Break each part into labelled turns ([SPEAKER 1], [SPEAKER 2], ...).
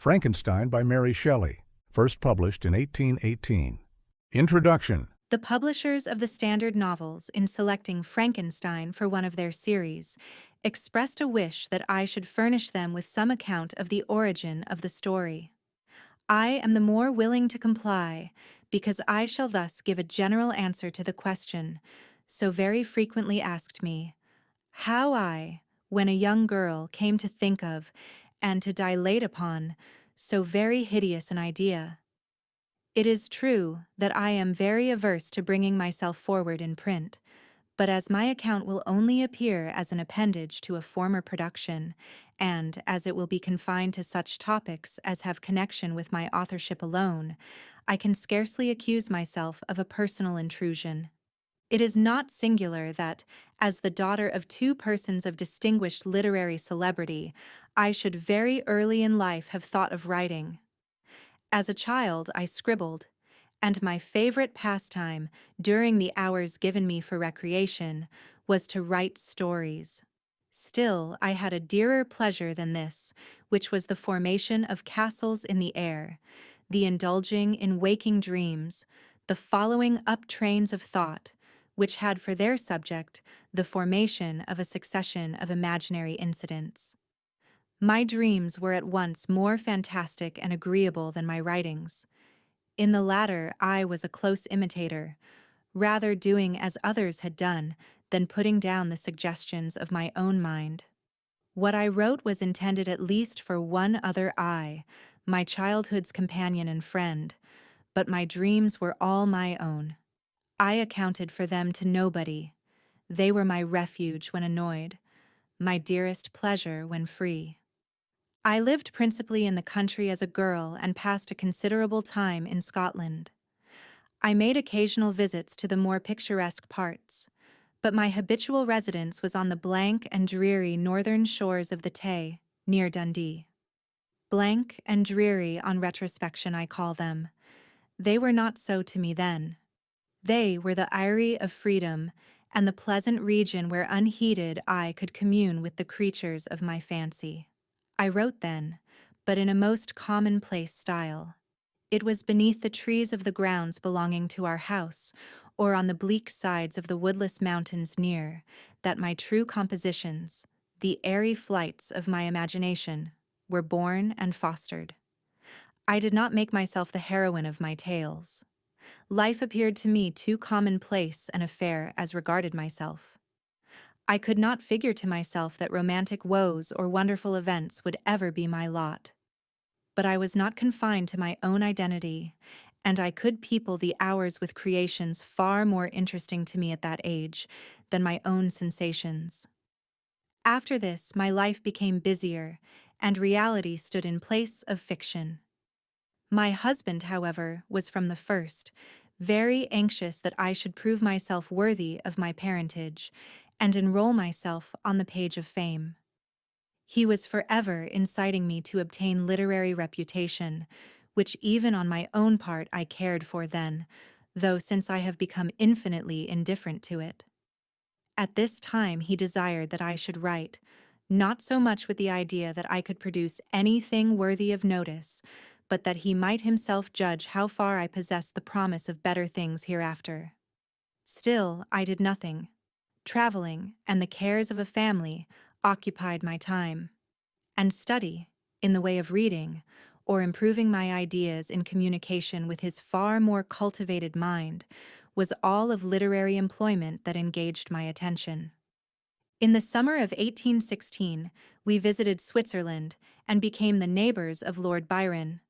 [SPEAKER 1] Frankenstein by Mary Shelley, first published in 1818. Introduction.
[SPEAKER 2] The publishers of the standard novels, in selecting Frankenstein for one of their series, expressed a wish that I should furnish them with some account of the origin of the story. I am the more willing to comply, because I shall thus give a general answer to the question, so very frequently asked me, how I, when a young girl, came to think of, and to dilate upon, so very hideous an idea. It is true that I am very averse to bringing myself forward in print, but as my account will only appear as an appendage to a former production, and as it will be confined to such topics as have connection with my authorship alone, I can scarcely accuse myself of a personal intrusion. It is not singular that, as the daughter of two persons of distinguished literary celebrity, I should very early in life have thought of writing. As a child, I scribbled, and my favorite pastime, during the hours given me for recreation, was to write stories. Still, I had a dearer pleasure than this, which was the formation of castles in the air, the indulging in waking dreams, the following up trains of thought, which had for their subject the formation of a succession of imaginary incidents. My dreams were at once more fantastic and agreeable than my writings. In the latter, I was a close imitator, rather doing as others had done than putting down the suggestions of my own mind. What I wrote was intended at least for one other eye, my childhood's companion and friend, but my dreams were all my own. I accounted for them to nobody. They were my refuge when annoyed, my dearest pleasure when free. I lived principally in the country as a girl and passed a considerable time in Scotland. I made occasional visits to the more picturesque parts, but my habitual residence was on the blank and dreary northern shores of the Tay, near Dundee. Blank and dreary on retrospection I call them. They were not so to me then. They were the eyrie of freedom and the pleasant region where unheeded I could commune with the creatures of my fancy. I wrote then, but in a most commonplace style. It was beneath the trees of the grounds belonging to our house, or on the bleak sides of the woodless mountains near, that my true compositions, the airy flights of my imagination, were born and fostered. I did not make myself the heroine of my tales. Life appeared to me too commonplace an affair as regarded myself. I could not figure to myself that romantic woes or wonderful events would ever be my lot. But I was not confined to my own identity, and I could people the hours with creations far more interesting to me at that age than my own sensations. After this, my life became busier, and reality stood in place of fiction. My husband, however, was from the first very anxious that I should prove myself worthy of my parentage, and enroll myself on the page of fame. He was forever inciting me to obtain literary reputation, which even on my own part I cared for then, though since I have become infinitely indifferent to it. At this time he desired that I should write, not so much with the idea that I could produce anything worthy of notice, but that he might himself judge how far I possessed the promise of better things hereafter. Still, I did nothing. Traveling and the cares of a family occupied my time, and study, in the way of reading, or improving my ideas in communication with his far more cultivated mind, was all of literary employment that engaged my attention. In the summer of 1816, we visited Switzerland and became the neighbors of Lord Byron.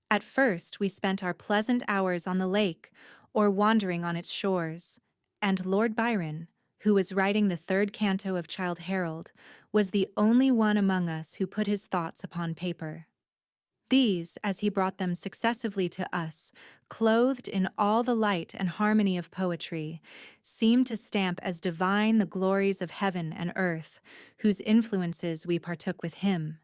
[SPEAKER 2] At first, we spent our pleasant hours on the lake or wandering on its shores, and Lord Byron, who was writing the third canto of Childe Harold, was the only one among us who put his thoughts upon paper. These, as he brought them successively to us, clothed in all the light and harmony of poetry, seemed to stamp as divine the glories of heaven and earth, whose influences we partook with him.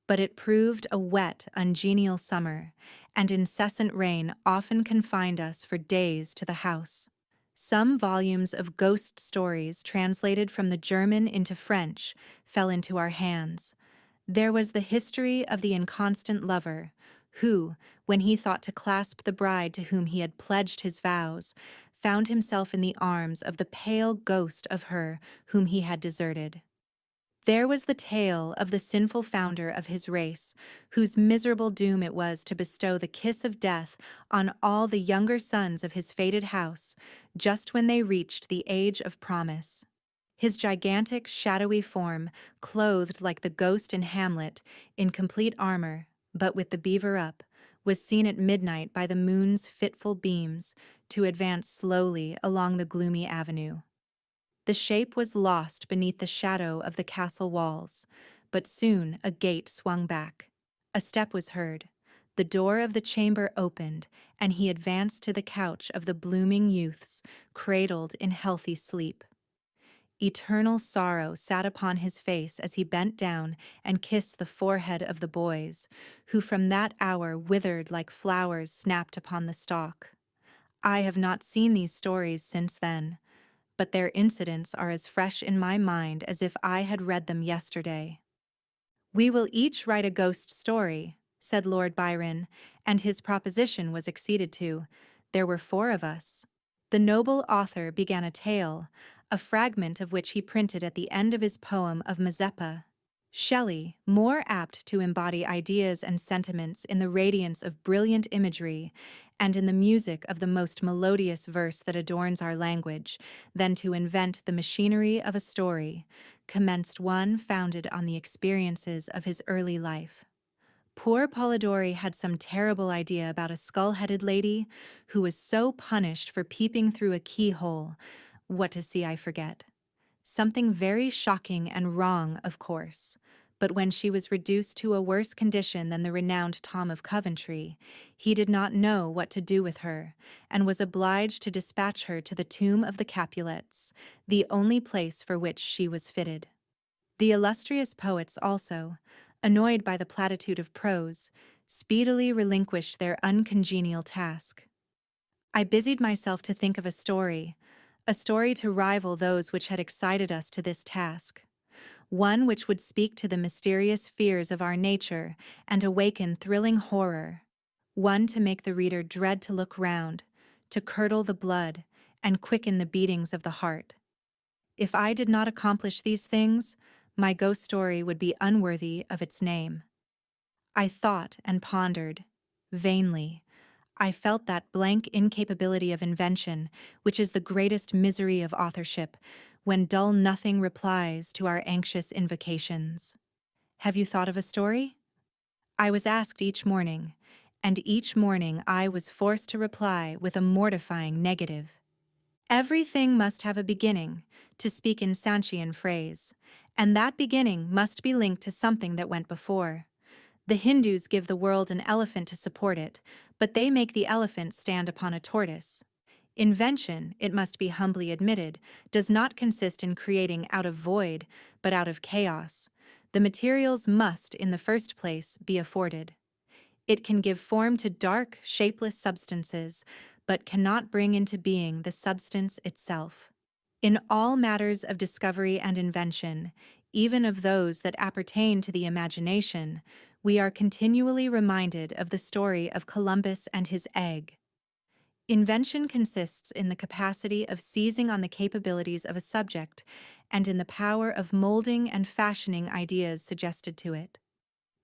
[SPEAKER 2] But it proved a wet, ungenial summer, and incessant rain often confined us for days to the house. Some volumes of ghost stories translated from the German into French fell into our hands. There was the history of the inconstant lover, who, when he thought to clasp the bride to whom he had pledged his vows, found himself in the arms of the pale ghost of her whom he had deserted. There was the tale of the sinful founder of his race, whose miserable doom it was to bestow the kiss of death on all the younger sons of his fated house, just when they reached the age of promise. His gigantic, shadowy form, clothed like the ghost in Hamlet, in complete armor, but with the beaver up, was seen at midnight by the moon's fitful beams to advance slowly along the gloomy avenue. The shape was lost beneath the shadow of the castle walls, but soon a gate swung back. A step was heard. The door of the chamber opened, and he advanced to the couch of the blooming youths, cradled in healthy sleep. Eternal sorrow sat upon his face as he bent down and kissed the forehead of the boys, who from that hour withered like flowers snapped upon the stalk. I have not seen these stories since then, but their incidents are as fresh in my mind as if I had read them yesterday. "We will each write a ghost story," said Lord Byron, and his proposition was acceded to. There were 4 of us. The noble author began a tale, a fragment of which he printed at the end of his poem of Mazeppa. Shelley, more apt to embody ideas and sentiments in the radiance of brilliant imagery and in the music of the most melodious verse that adorns our language, than to invent the machinery of a story, commenced one founded on the experiences of his early life. Poor Polidori had some terrible idea about a skull-headed lady who was so punished for peeping through a keyhole. What to see, I forget. Something very shocking and wrong, of course. But when she was reduced to a worse condition than the renowned Tom of Coventry, he did not know what to do with her, and was obliged to dispatch her to the tomb of the Capulets, the only place for which she was fitted. The illustrious poets also, annoyed by the platitude of prose, speedily relinquished their uncongenial task. I busied myself to think of a story to rival those which had excited us to this task, one which would speak to the mysterious fears of our nature and awaken thrilling horror, one to make the reader dread to look round, to curdle the blood, and quicken the beatings of the heart. If I did not accomplish these things, my ghost story would be unworthy of its name. I thought and pondered, vainly. I felt that blank incapability of invention, which is the greatest misery of authorship, when dull nothing replies to our anxious invocations. Have you thought of a story? I was asked each morning, and each morning I was forced to reply with a mortifying negative. Everything must have a beginning, to speak in Sanchian phrase, and that beginning must be linked to something that went before. The Hindus give the world an elephant to support it, but they make the elephant stand upon a tortoise. Invention, it must be humbly admitted, does not consist in creating out of void, but out of chaos. The materials must, in the first place, be afforded. It can give form to dark, shapeless substances, but cannot bring into being the substance itself. In all matters of discovery and invention, even of those that appertain to the imagination, we are continually reminded of the story of Columbus and his egg. Invention consists in the capacity of seizing on the capabilities of a subject and in the power of molding and fashioning ideas suggested to it.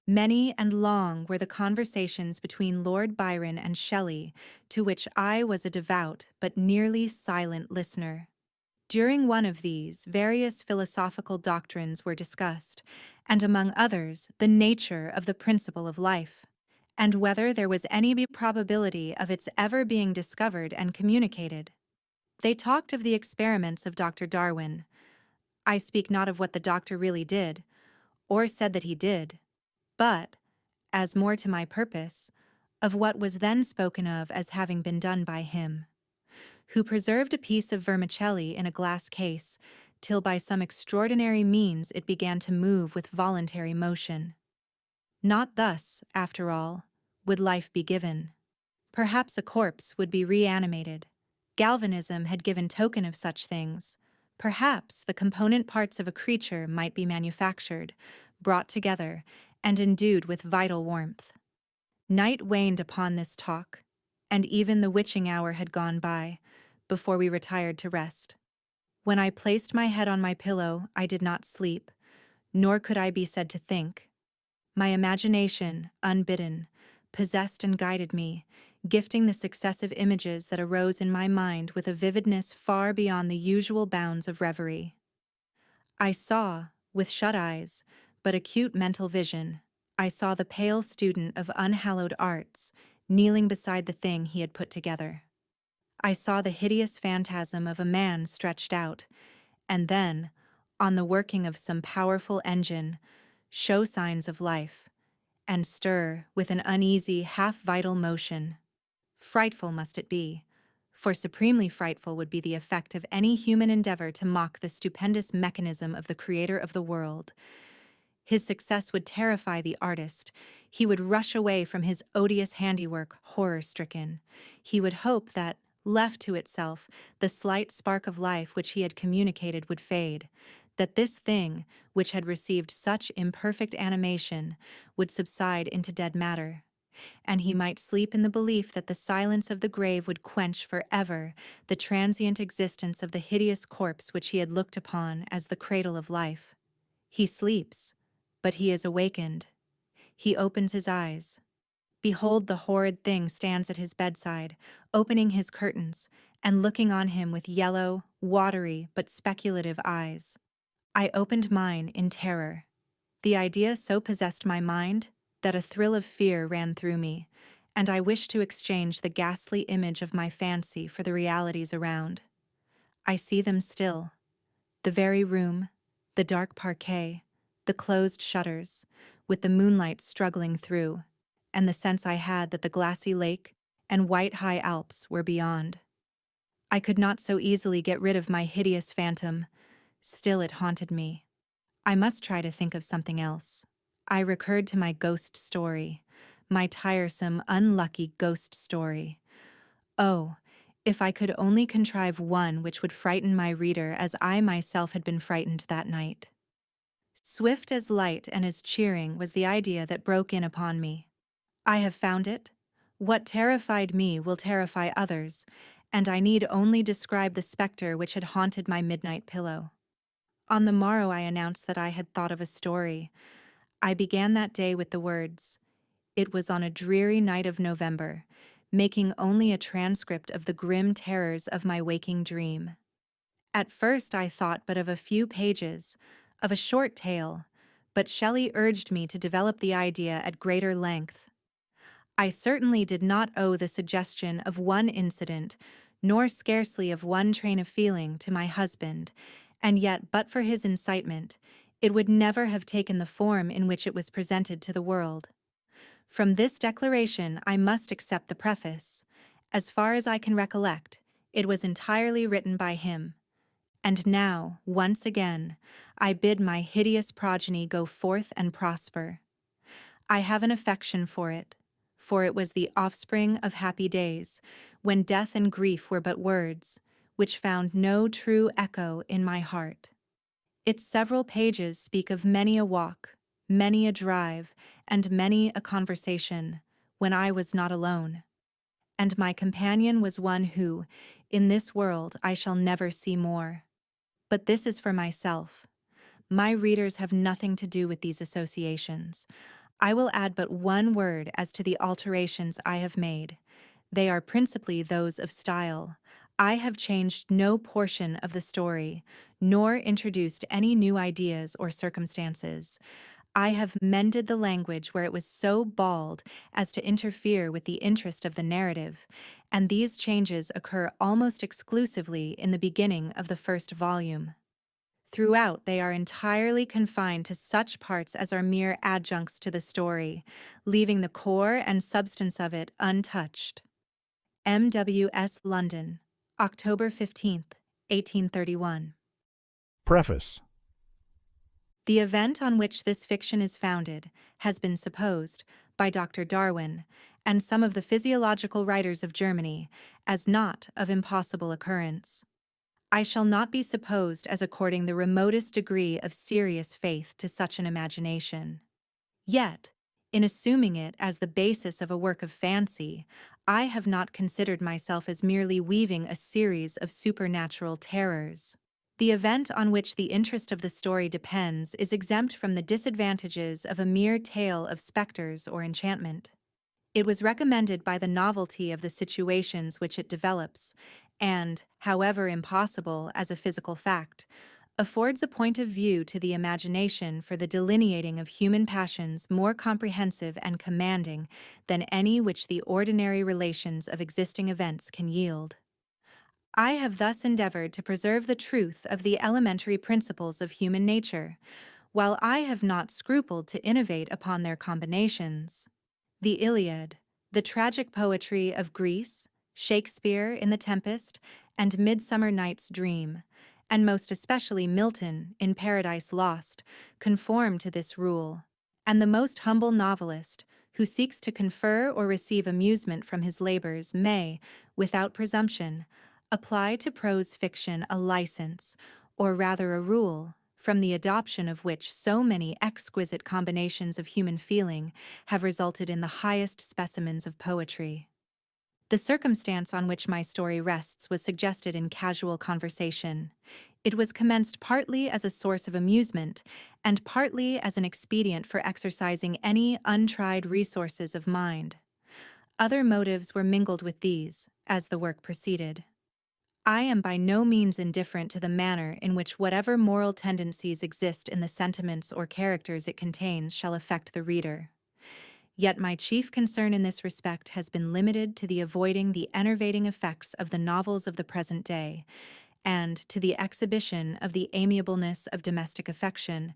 [SPEAKER 2] Many and long were the conversations between Lord Byron and Shelley, to which I was a devout but nearly silent listener. During one of these, various philosophical doctrines were discussed, and among others, the nature of the principle of life, and whether there was any probability of its ever being discovered and communicated. They talked of the experiments of Dr. Darwin. I speak not of what the doctor really did, or said that he did, but, as more to my purpose, of what was then spoken of as having been done by him, who preserved a piece of vermicelli in a glass case, till by some extraordinary means it began to move with voluntary motion. Not thus, after all, would life be given. Perhaps a corpse would be reanimated. Galvanism had given token of such things. Perhaps the component parts of a creature might be manufactured, brought together, and endued with vital warmth. Night waned upon this talk, and even the witching hour had gone by, before we retired to rest. When I placed my head on my pillow, I did not sleep, nor could I be said to think. My imagination, unbidden, possessed and guided me, gifting the successive images that arose in my mind with a vividness far beyond the usual bounds of reverie. I saw, with shut eyes, but acute mental vision, I saw the pale student of unhallowed arts, kneeling beside the thing he had put together. I saw the hideous phantasm of a man stretched out, and then, on the working of some powerful engine, show signs of life, and stir with an uneasy, half-vital motion. Frightful must it be, for supremely frightful would be the effect of any human endeavor to mock the stupendous mechanism of the Creator of the world. His success would terrify the artist. He would rush away from his odious handiwork, horror-stricken. He would hope that, left to itself, the slight spark of life which he had communicated would fade, that this thing, which had received such imperfect animation, would subside into dead matter, and he might sleep in the belief that the silence of the grave would quench forever the transient existence of the hideous corpse which he had looked upon as the cradle of life. He sleeps, but he is awakened. He opens his eyes. Behold, the horrid thing stands at his bedside, opening his curtains, and looking on him with yellow, watery, but speculative eyes. I opened mine in terror. The idea so possessed my mind that a thrill of fear ran through me, and I wished to exchange the ghastly image of my fancy for the realities around. I see them still. The very room, the dark parquet, the closed shutters, with the moonlight struggling through, and the sense I had that the glassy lake and white high Alps were beyond. I could not so easily get rid of my hideous phantom. Still it haunted me. I must try to think of something else. I recurred to my ghost story, my tiresome, unlucky ghost story. Oh, if I could only contrive one which would frighten my reader as I myself had been frightened that night. Swift as light and as cheering was the idea that broke in upon me. I have found it. What terrified me will terrify others, and I need only describe the specter which had haunted my midnight pillow. On the morrow I announced that I had thought of a story. I began that day with the words, "It was on a dreary night of November," making only a transcript of the grim terrors of my waking dream. At first I thought but of a few pages, of a short tale, but Shelley urged me to develop the idea at greater length. I certainly did not owe the suggestion of one incident, nor scarcely of one train of feeling, to my husband, and yet but for his incitement, it would never have taken the form in which it was presented to the world. From this declaration I must accept the preface. As far as I can recollect, it was entirely written by him. And now, once again, I bid my hideous progeny go forth and prosper. I have an affection for it was the offspring of happy days, when death and grief were but words, which found no true echo in my heart. Its several pages speak of many a walk, many a drive, and many a conversation, when I was not alone. And my companion was one who, in this world, I shall never see more. But this is for myself. My readers have nothing to do with these associations. I will add but one word as to the alterations I have made. They are principally those of style. I have changed no portion of the story, nor introduced any new ideas or circumstances. I have mended the language where it was so bald as to interfere with the interest of the narrative, and these changes occur almost exclusively in the beginning of the first volume. Throughout, they are entirely confined to such parts as are mere adjuncts to the story, leaving the core and substance of it untouched. M.W.S. London, October 15th, 1831.
[SPEAKER 1] Preface.
[SPEAKER 2] The event on which this fiction is founded has been supposed, by Dr. Darwin, and some of the physiological writers of Germany, as not of impossible occurrence. I shall not be supposed as according the remotest degree of serious faith to such an imagination. Yet, in assuming it as the basis of a work of fancy, I have not considered myself as merely weaving a series of supernatural terrors. The event on which the interest of the story depends is exempt from the disadvantages of a mere tale of specters or enchantment. It was recommended by the novelty of the situations which it develops, and, however impossible as a physical fact, affords a point of view to the imagination for the delineating of human passions more comprehensive and commanding than any which the ordinary relations of existing events can yield. I have thus endeavored to preserve the truth of the elementary principles of human nature, while I have not scrupled to innovate upon their combinations. The Iliad, the tragic poetry of Greece, Shakespeare in The Tempest, and Midsummer Night's Dream, and most especially Milton in Paradise Lost, conform to this rule, and the most humble novelist, who seeks to confer or receive amusement from his labors, may, without presumption, apply to prose fiction a license, or rather a rule, from the adoption of which so many exquisite combinations of human feeling have resulted in the highest specimens of poetry. The circumstance on which my story rests was suggested in casual conversation. It was commenced partly as a source of amusement, and partly as an expedient for exercising any untried resources of mind. Other motives were mingled with these, as the work proceeded. I am by no means indifferent to the manner in which whatever moral tendencies exist in the sentiments or characters it contains shall affect the reader. Yet my chief concern in this respect has been limited to the avoiding the enervating effects of the novels of the present day, and to the exhibition of the amiableness of domestic affection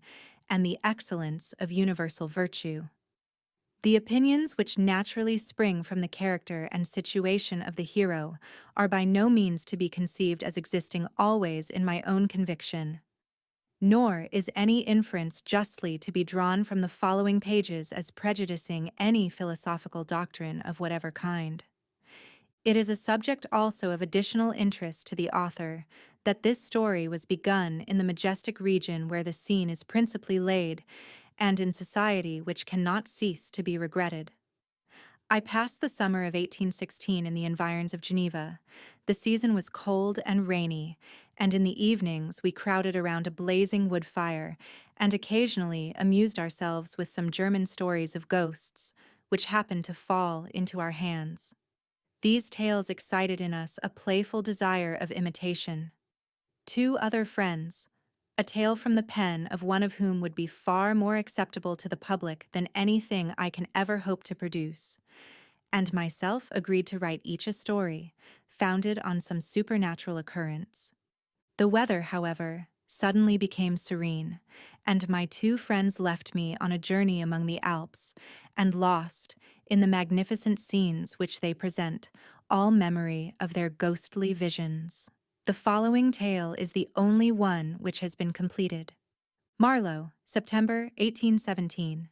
[SPEAKER 2] and the excellence of universal virtue. The opinions which naturally spring from the character and situation of the hero are by no means to be conceived as existing always in my own conviction. Nor is any inference justly to be drawn from the following pages as prejudicing any philosophical doctrine of whatever kind. It is a subject also of additional interest to the author that this story was begun in the majestic region where the scene is principally laid, and in society which cannot cease to be regretted. I passed the summer of 1816 in the environs of Geneva. The season was cold and rainy, and in the evenings we crowded around a blazing wood fire, and occasionally amused ourselves with some German stories of ghosts, which happened to fall into our hands. These tales excited in us a playful desire of imitation. Two other friends, a tale from the pen of one of whom would be far more acceptable to the public than anything I can ever hope to produce, and myself agreed to write each a story, founded on some supernatural occurrence. The weather, however, suddenly became serene, and my two friends left me on a journey among the Alps, and lost, in the magnificent scenes which they present, all memory of their ghostly visions. The following tale is the only one which has been completed. Marlow, September 1817.